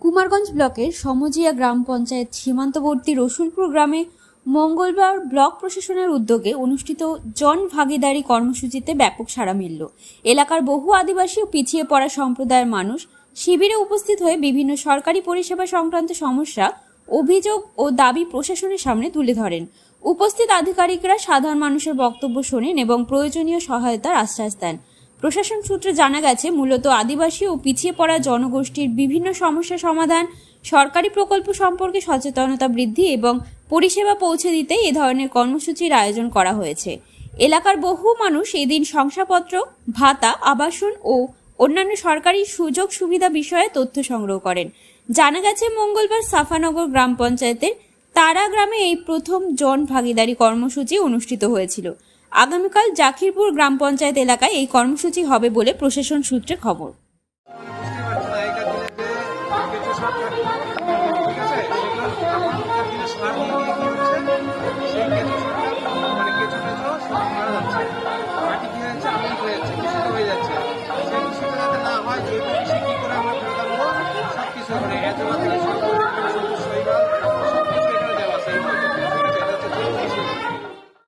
কুমারগঞ্জ ব্লকের সমজিয়া গ্রাম পঞ্চায়েত সীমান্তবর্তী রসুলপুর গ্রামে মঙ্গলবার ব্লক প্রশাসনের উদ্যোগে অনুষ্ঠিত জন ভাগিদারি কর্মসূচিতে ব্যাপক সাড়া মিলল। এলাকার বহু আদিবাসী ও পিছিয়ে পড়া সম্প্রদায়ের মানুষ শিবিরে উপস্থিত হয়ে বিভিন্ন সরকারি পরিষেবা সংক্রান্ত সমস্যা, অভিযোগ ও দাবি প্রশাসনের সামনে তুলে ধরেন। উপস্থিত আধিকারিকরা সাধারণ মানুষের বক্তব্য শোনেন এবং প্রয়োজনীয় সহায়তার আশ্বাস দেন। প্রশাসন সূত্রে জানা গেছে, মূলত আদিবাসী ও পিছিয়ে পড়া জনগোষ্ঠীর বিভিন্ন সমস্যা সমাধান, সরকারি প্রকল্প সম্পর্কে সচেতনতা বৃদ্ধি এবং পরিষেবা পৌঁছে দিতে এ ধরনের কর্মসূচির আয়োজন করা হয়েছে। এলাকার বহু মানুষ এদিন শংসাপত্র, ভাতা, আবাসন ও অন্যান্য সরকারি সুযোগ সুবিধা বিষয়ে তথ্য সংগ্রহ করেন। জানা গেছে, মঙ্গলবার সাফানগর গ্রাম পঞ্চায়েতের তারা গ্রামে এই প্রথম জন ভাগিদারি কর্মসূচি অনুষ্ঠিত হয়েছিল। আগামীকাল জাকিরপুর গ্রাম পঞ্চায়েত এলাকায় এই কর্মসূচি হবে বলে প্রশাসন সূত্রে খবর।